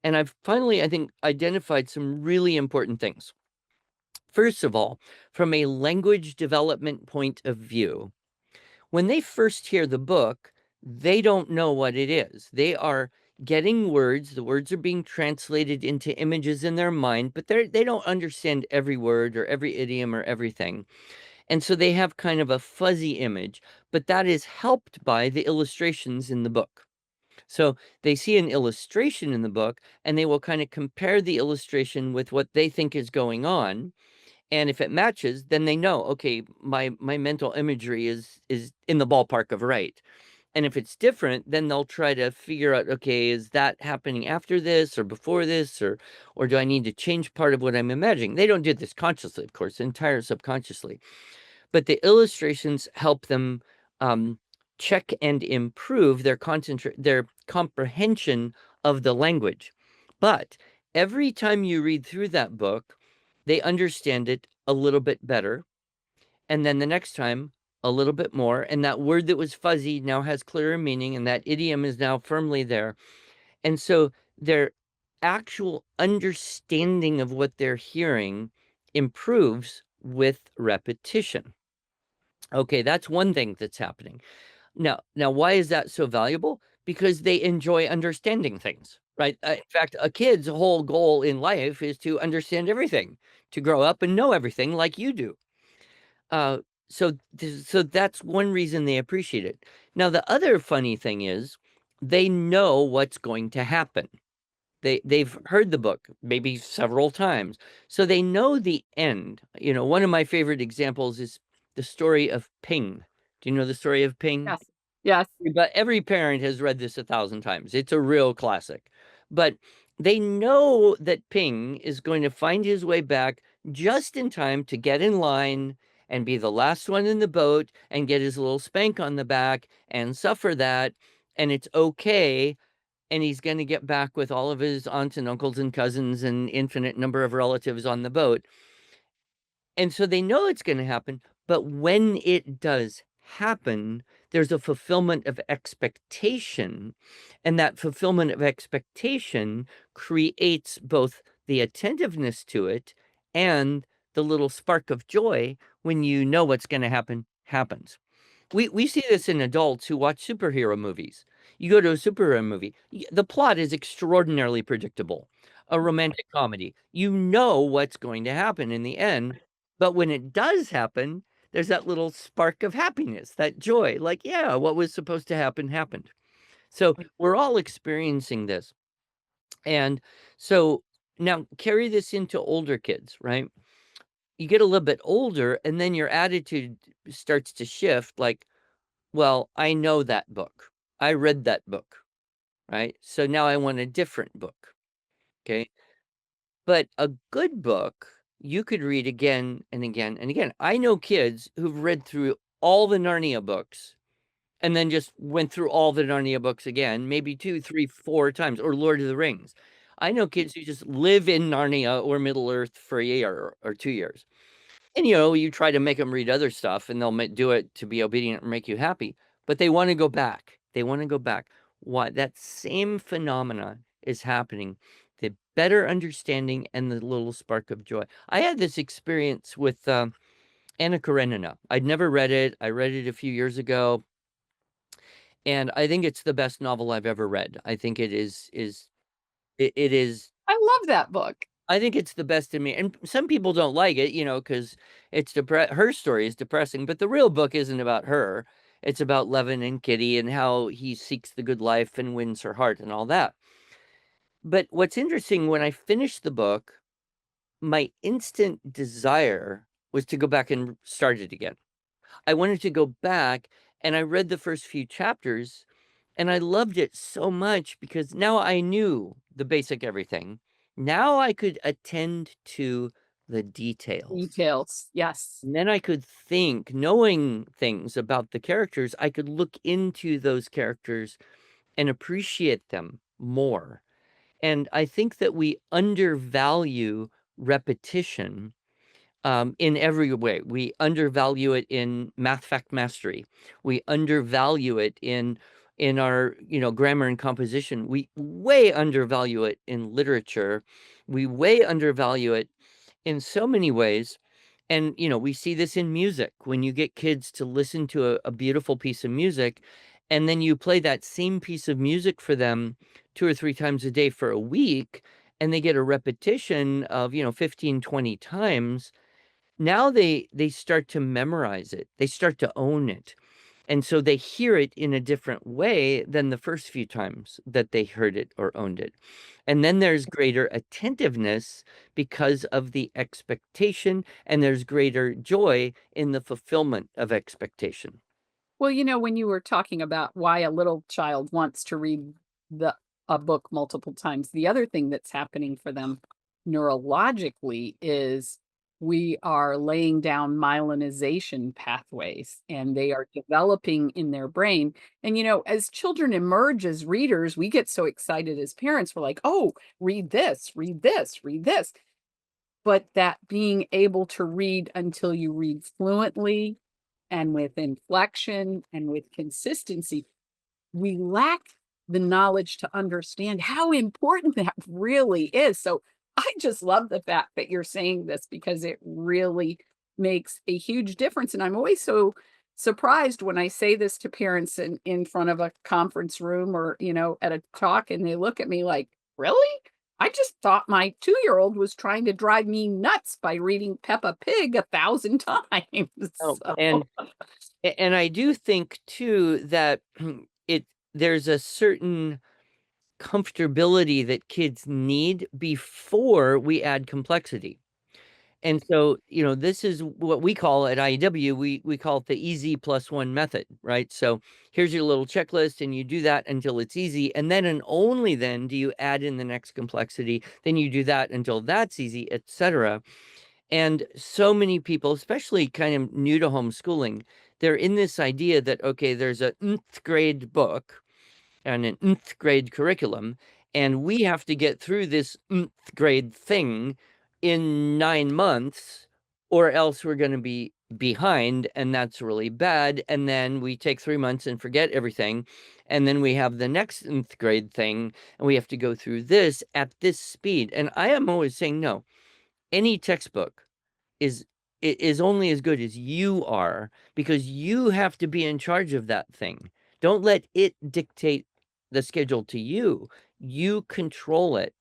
And I've finally, I think, identified some really important things. First of all, from a language development point of view, when they first hear the book, they don't know what it is. They are getting words, the words are being translated into images in their mind, but they don't understand every word or every idiom or everything. And so they have kind of a fuzzy image, but that is helped by the illustrations in the book. So they see an illustration in the book and they will kind of compare the illustration with what they think is going on. And if it matches, then they know, okay, my mental imagery is in the ballpark of right. And if it's different, then they'll try to figure out, okay, is that happening after this or before this, or do I need to change part of what I'm imagining? They don't do this consciously, of course, entire subconsciously. But the illustrations help them um, check and improve their comprehension of the language. But every time you read through that book, they understand it a little bit better. And then the next time, a little bit more. And that word that was fuzzy now has clearer meaning, and that idiom is now firmly there. And so their actual understanding of what they're hearing improves with repetition. Okay, that's one thing that's happening. Now, why is that so valuable? Because they enjoy understanding things, right? In fact, a kid's whole goal in life is to understand everything, to grow up and know everything like you do. Uh, so that's one reason they appreciate it. Now, the other funny thing is they know what's going to happen. They've heard the book maybe several times, so they know the end. You know, one of my favorite examples is the story of Ping. Do you know the story of Ping? Yes. Yes. But every parent has read this 1,000 times. It's a real classic. But they know that Ping is going to find his way back just in time to get in line and be the last one in the boat and get his little spank on the back and suffer that. And it's okay. And he's going to get back with all of his aunts and uncles and cousins and infinite number of relatives on the boat. And so they know it's going to happen, but when it does happen, there's a fulfillment of expectation. And that fulfillment of expectation creates both the attentiveness to it and the little spark of joy when you know what's going to happen happens. We see this in adults who watch superhero movies. You go to a superhero movie, the plot is extraordinarily predictable. A romantic comedy. You know what's going to happen in the end, but when it does happen, there's that little spark of happiness, that joy. Like, yeah, what was supposed to happen happened. So we're all experiencing this. And so now carry this into older kids, right? You get a little bit older, and then your attitude starts to shift like, well, I know that book. I read that book, right? So now I want a different book. Okay. But a good book you could read again and again and again. I know kids who've read through all the Narnia books and then just went through all the Narnia books again, maybe 2, 3, 4 times, or Lord of the Rings. I know kids who just live in Narnia or Middle Earth for a year or 2 years. And, you know, you try to make them read other stuff and they'll do it to be obedient or make you happy, but they want to go back. They want to go back. Why? That same phenomena is happening. The better understanding and the little spark of joy. I had this experience with Anna Karenina. I'd never read it. I read it a few years ago, and I think it's the best novel I've ever read. I think it is. I love that book. I think it's the best in me. And some people don't like it, you know, because her story is depressing, but the real book isn't about her. It's about Levin and Kitty and how he seeks the good life and wins her heart and all that. But what's interesting, when I finished the book, my instant desire was to go back and start it again. I wanted to go back, and I read the first few chapters and I loved it so much because now I knew the basic everything. Now I could attend to the details. Details. Yes. And then I could think, knowing things about the characters, I could look into those characters and appreciate them more. And I think that we undervalue repetition in every way. We undervalue it in math fact mastery. We undervalue it in our, you know, grammar and composition. We way undervalue it in literature. We way undervalue it in so many ways. And, we see this in music when you get kids to listen to a beautiful piece of music, and then you play that same piece of music for them 2 or 3 times a day for a week, and they get a repetition of, 15, 20 times. Now they start to memorize it. They start to own it. And so they hear it in a different way than the first few times that they heard it or owned it. And then there's greater attentiveness because of the expectation, and there's greater joy in the fulfillment of expectation. Well, when you were talking about why a little child wants to read the a book multiple times, the other thing that's happening for them neurologically is we are laying down myelinization pathways and they are developing in their brain. And as children emerge as readers, we get so excited as parents. We're like, "Oh, read this, read this, read this." But that being able to read until you read fluently and with inflection and with consistency, we lack the knowledge to understand how important that really is. So I just love the fact that you're saying this because it really makes a huge difference. And I'm always so surprised when I say this to parents in front of a conference room or, at a talk, and they look at me like, really? I just thought my 2-year-old was trying to drive me nuts by reading Peppa Pig 1,000 times. Oh, So, and I do think too that it there's a certain comfortability that kids need before we add complexity. And so, this is what we call at IEW, we call it the easy plus one method, right? So here's your little checklist, and you do that until it's easy. And then and only then do you add in the next complexity. Then you do that until that's easy, etc. And so many people, especially kind of new to homeschooling, they're in this idea that, okay, there's a nth grade book and an nth grade curriculum, and we have to get through this nth grade thing in 9 months, or else we're going to be behind, and that's really bad. And then we take 3 months and forget everything, and then we have the next nth grade thing, and we have to go through this at this speed. And I am always saying, no, any textbook is is only as good as you are, because you have to be in charge of that thing. Don't let it dictate the schedule to you. You control it.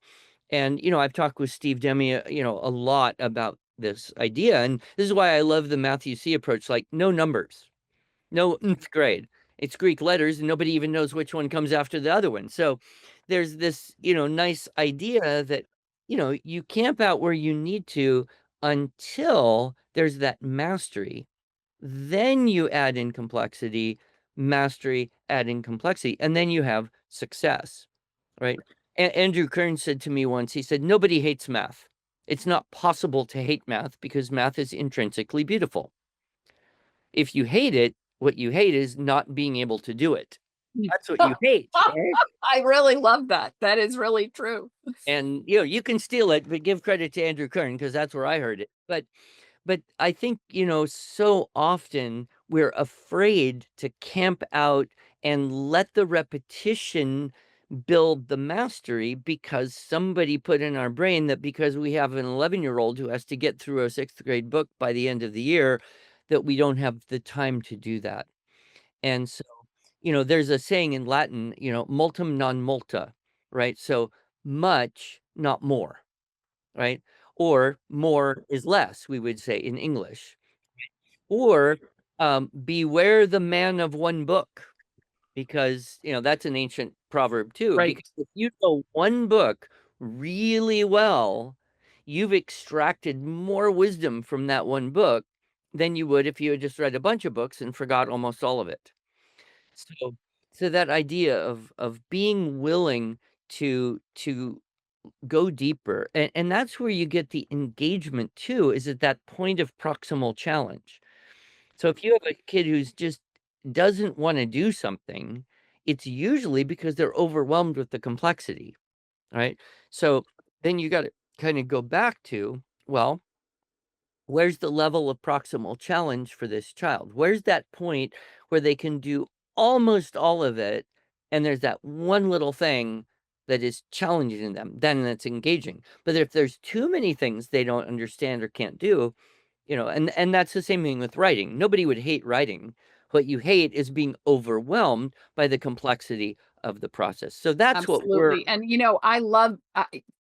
And I've talked with Steve Demi, a lot about this idea, and this is why I love the Matthew C approach. Like, no numbers, no nth grade. It's Greek letters, and nobody even knows which one comes after the other one. So there's this, nice idea that, you camp out where you need to until there's that mastery. Then you add in complexity, mastery, add in complexity, and then you have success, right? Andrew Kern said to me once, he said, nobody hates math. It's not possible to hate math because math is intrinsically beautiful. If you hate it, what you hate is not being able to do it. That's what you hate, right? I really love that. That is really true. And you can steal it, but give credit to Andrew Kern because that's where I heard it. But I think, so often we're afraid to camp out and let the repetition build the mastery, because somebody put in our brain that because we have an 11-year-old who has to get through a sixth grade book by the end of the year, that we don't have the time to do that. And so, there's a saying in Latin, multum non multa, right? So much, not more, right? Or more is less, we would say in English. Or beware the man of one book, because that's an ancient proverb too. Right. Because if you know one book really well, you've extracted more wisdom from that one book than you would if you had just read a bunch of books and forgot almost all of it. So that idea of being willing to go deeper, and that's where you get the engagement too, is at that point of proximal challenge. So if you have a kid who's just doesn't want to do something, it's usually because they're overwhelmed with the complexity, right? So then you got to kind of go back to, well, where's the level of proximal challenge for this child? Where's that point where they can do almost all of it, and there's that one little thing that is challenging them, then it's engaging. But if there's too many things they don't understand or can't do, And that's the same thing with writing. Nobody would hate writing. What you hate is being overwhelmed by the complexity of the process. So that's what we're Absolutely. And, I love,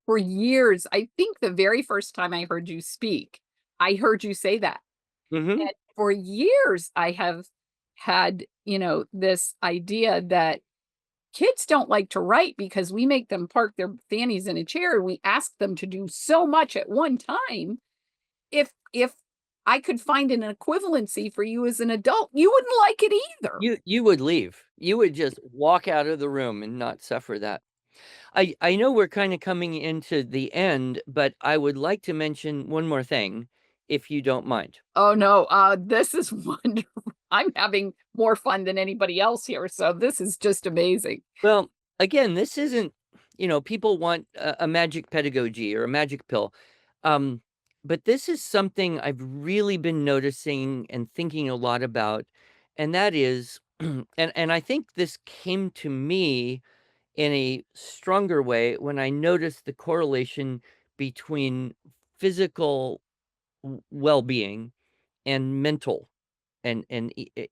for years, I think the very first time I heard you speak, I heard you say that. Mhm. And for years, I have had, this idea that kids don't like to write because we make them park their fannies in a chair. We ask them to do so much at one time. If I could find an equivalency for you as an adult, you wouldn't like it either. You would leave. You would just walk out of the room and not suffer that. I know we're kinda coming into the end, but I would like to mention one more thing, if you don't mind. Oh, no, this is wonderful. I'm having more fun than anybody else here, so this is just amazing. Well, again, this isn't people want a magic pedagogy or a magic pill. Um, but this is something I've really been noticing and thinking a lot about, and that is and I think this came to me in a stronger way when I noticed the correlation between physical well-being and mental and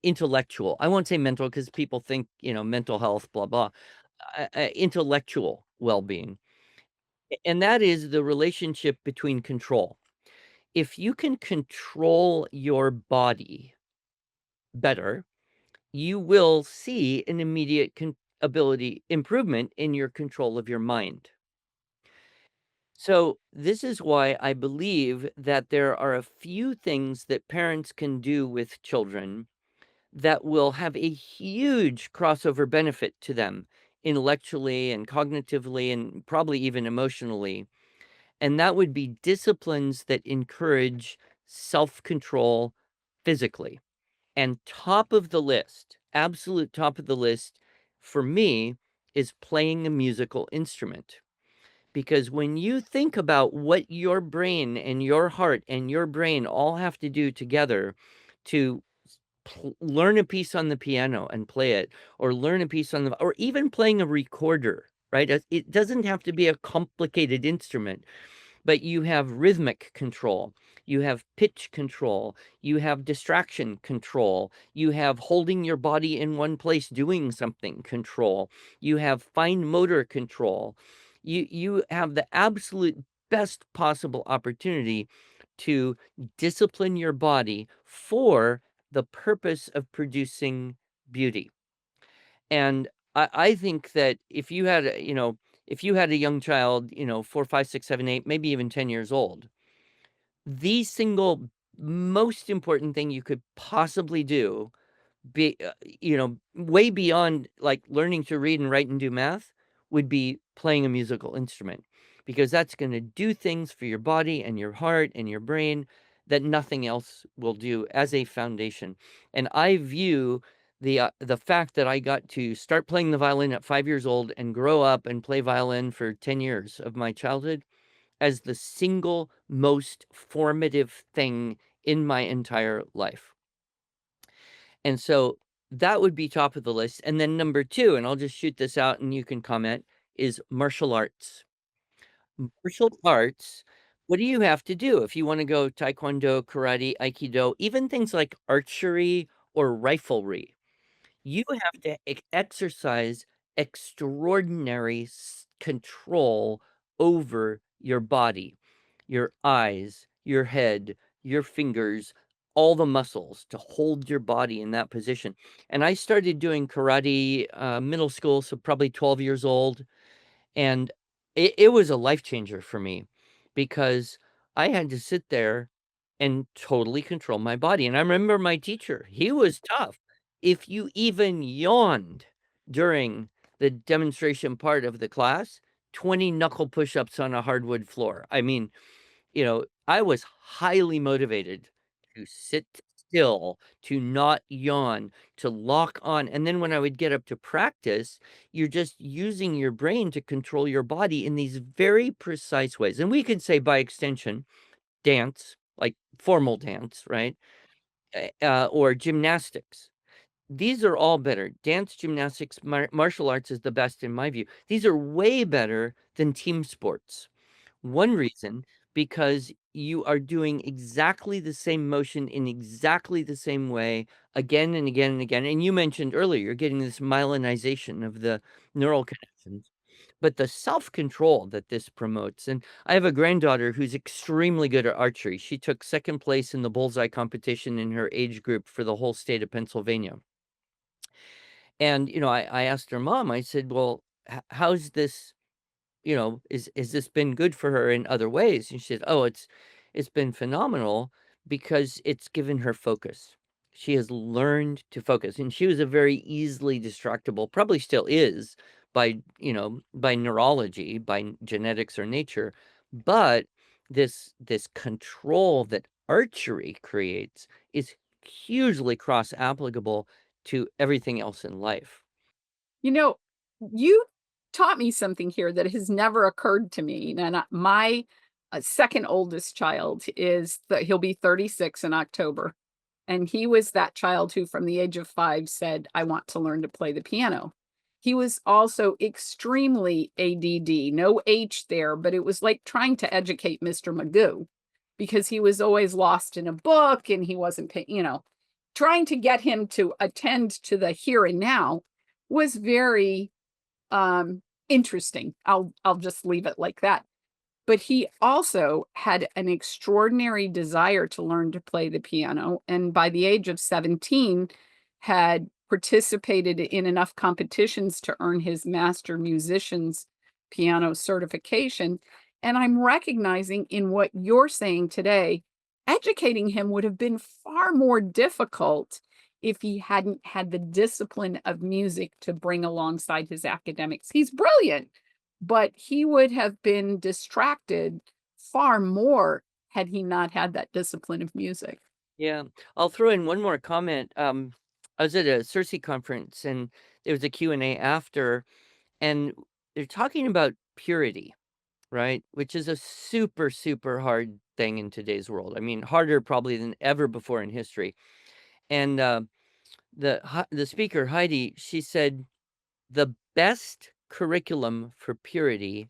intellectual. I won't say mental because people think, mental health, blah blah. Intellectual well-being, and that is the relationship between control. If you can control your body better, you will see an immediate ability improvement in your control of your mind. So, this is why I believe that there are a few things that parents can do with children that will have a huge crossover benefit to them intellectually and cognitively and probably even emotionally. And that would be disciplines that encourage self control physically. And top of the list, absolute top of the list for me is playing a musical instrument. Because when you think about what your brain and your heart and your brain all have to do together to learn a piece on the piano and play it, or learn a piece on the, or even playing a recorder, right? It doesn't have to be a complicated instrument, but you have rhythmic control, you have pitch control, you have distraction control, you have holding your body in one place doing something control, you have fine motor control. You have the absolute best possible opportunity to discipline your body for the purpose of producing beauty. And I think that if you had a young child, 4, 5, 6, 7, 8, maybe even 10 years old, the single most important thing you could possibly do way beyond, like, learning to read and write and do math, would be playing a musical instrument, because that's gonna do things for your body and your heart and your brain that nothing else will do as a foundation. And I view the fact that I got to start playing the violin at 5 years old and grow up and play violin for 10 years of my childhood as the single most formative thing in my entire life. And so that would be top of the list. And then number 2, and I'll just shoot this out and you can comment, is martial arts. Martial arts, what do you have to do if you wanna go taekwondo, karate, aikido, even things like archery or riflery? You have to exercise extraordinary control over your body, your eyes, your head, your fingers, all the muscles to hold your body in that position. And I started doing karate middle school, so probably 12 years old. And it was a life changer for me because I had to sit there and totally control my body, and I remember my teacher, he was tough. If you even yawned during the demonstration part of the class, 20 knuckle push-ups on a hardwood floor. I mean, I was highly motivated to sit still, to not yawn, to lock on. And then when I would get up to practice, you're just using your brain to control your body in these very precise ways. And we could say by extension, dance, like formal dance, right? Or gymnastics. These are all better. Dance, gymnastics, martial arts is the best in my view. These are way better than team sports. One reason, because you are doing exactly the same motion in exactly the same way again and again and again. And you mentioned earlier, you're getting this myelinization of the neural connections, but the self-control that this promotes. And I have a granddaughter who's extremely good at archery. She took second place in the bullseye competition in her age group for the whole state of Pennsylvania. And, I asked her mom, I said, well, how's this, is this been good for her in other ways? And she said, "Oh, it's been phenomenal because it's given her focus. She has learned to focus." And she was a very easily distractible, probably still is by neurology, by genetics or nature, but this control that archery creates is hugely cross applicable to everything else in life. You know, you taught me something here that has never occurred to me. And my second oldest child he'll be 36 in October. And he was that child who, from the age of 5, said, I want to learn to play the piano. He was also extremely ADD, no H there, but it was like trying to educate Mr. Magoo because he was always lost in a book and he wasn't, trying to get him to attend to the here and now was very interesting. I'll just leave it like that. But he also had an extraordinary desire to learn to play the piano, and by the age of 17, had participated in enough competitions to earn his master musician's piano certification, and I'm recognizing in what you're saying today, educating him would have been far more difficult if he hadn't had the discipline of music to bring alongside his academics. He's brilliant, but he would have been distracted far more had he not had that discipline of music. Yeah, I'll throw in one more comment. I was at a CERSI conference and there was a Q&A after, and they're talking about purity, right? Which is a super, super hard thing in today's world. I mean, harder probably than ever before in history. And the speaker, Heidi, she said, the best curriculum for purity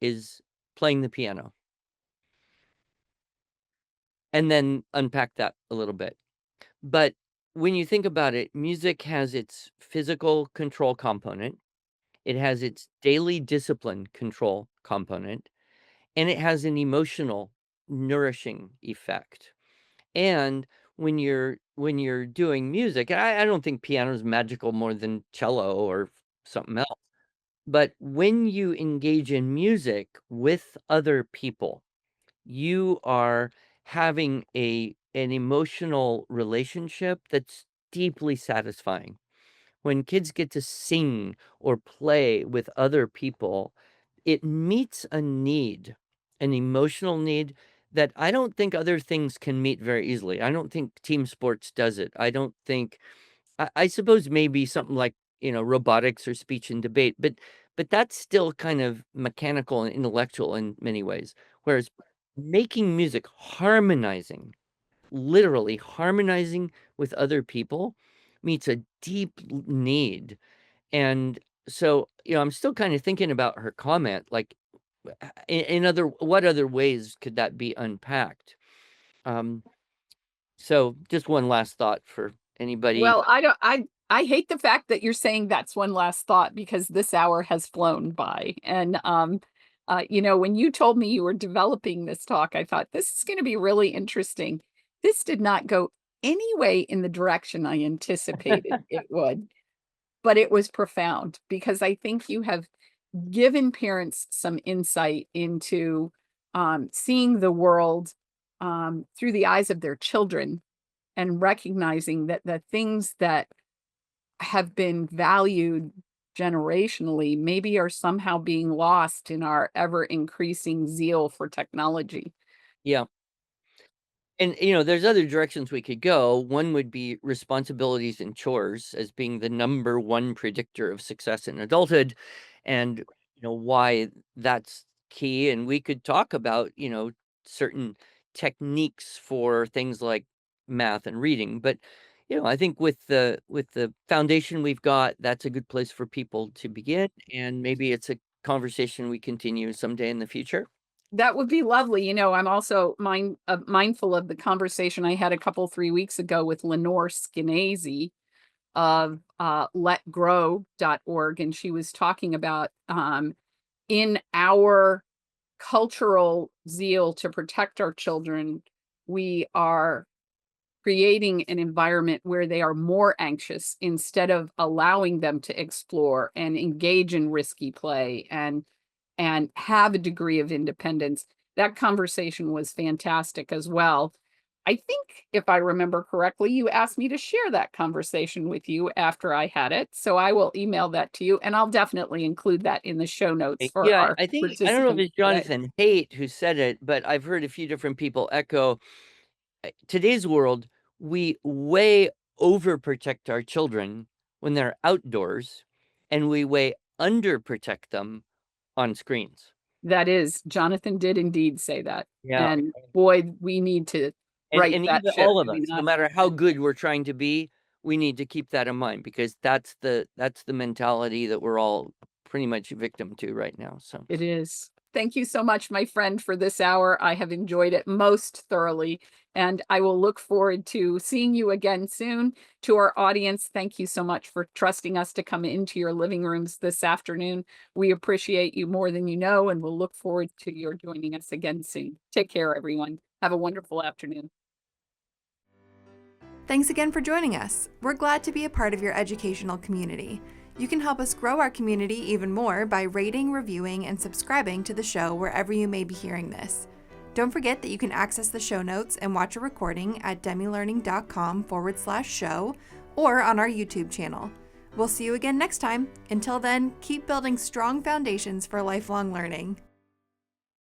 is playing the piano. And then unpack that a little bit. But when you think about it, music has its physical control component, it has its daily discipline control component, and it has an emotional nourishing effect. And when you're doing music, I don't think piano is magical more than cello or something else. But when you engage in music with other people, you are having an emotional relationship that's deeply satisfying. When kids get to sing or play with other people, it meets a need, an emotional need that I don't think other things can meet very easily. I don't think team sports does it. I don't think I suppose maybe something like, robotics or speech and debate, but that's still kind of mechanical and intellectual in many ways. Whereas making music, harmonizing, literally harmonizing with other people meets a deep need. And so, I'm still kind of thinking about her comment, like what other ways could that be unpacked? Um, so just one last thought for anybody. Well, I don't I hate the fact that you're saying that's one last thought because this hour has flown by. And when you told me you were developing this talk, I thought this is going to be really interesting. This did not go any way in the direction I anticipated it would, but it was profound because I think you have given parents some insight into seeing the world through the eyes of their children and recognizing that the things that have been valued generationally maybe are somehow being lost in our ever increasing zeal for technology. Yeah. And, there's other directions we could go. One would be responsibilities and chores as being the number one predictor of success in adulthood, and, why that's key. And we could talk about, certain techniques for things like math and reading. But, I think with the foundation we've got, that's a good place for people to begin. And maybe it's a conversation we continue someday in the future. That would be lovely. I'm also mindful of the conversation I had a couple 3 weeks ago with Lenore Skenazy of letgrow.org, and she was talking about in our cultural zeal to protect our children, we are creating an environment where they are more anxious instead of allowing them to explore and engage in risky play and have a degree of independence. That conversation was fantastic as well. I think if I remember correctly, you asked me to share that conversation with you after I had it. So I will email that to you, and I'll definitely include that in the show notes for Yeah, our I think I don't know if participants it's today. Jonathan Haidt who said it, but I've heard a few different people echo today's world, we way overprotect our children when they're outdoors, and we way underprotect them on screens. That is, Jonathan did indeed say that. Yeah. And boy, we need to right And that even ship, all of do we us, no not? matter how good we're trying to be, we need to keep that in mind because that's the mentality that we're all pretty much victim to right now. So It is. Thank you so much, my friend, for this hour. I have enjoyed it most thoroughly, and I will look forward to seeing you again soon. To our audience, thank you so much for trusting us to come into your living rooms this afternoon. We appreciate you more than you know, and we'll look forward to your joining us again soon. Take care, everyone. Have a wonderful afternoon. Thanks again for joining us. We're glad to be a part of your educational community. You can help us grow our community even more by rating, reviewing, and subscribing to the show wherever you may be hearing this. Don't forget that you can access the show notes and watch a recording at demilearning.com/show or on our YouTube channel. We'll see you again next time. Until then, keep building strong foundations for lifelong learning.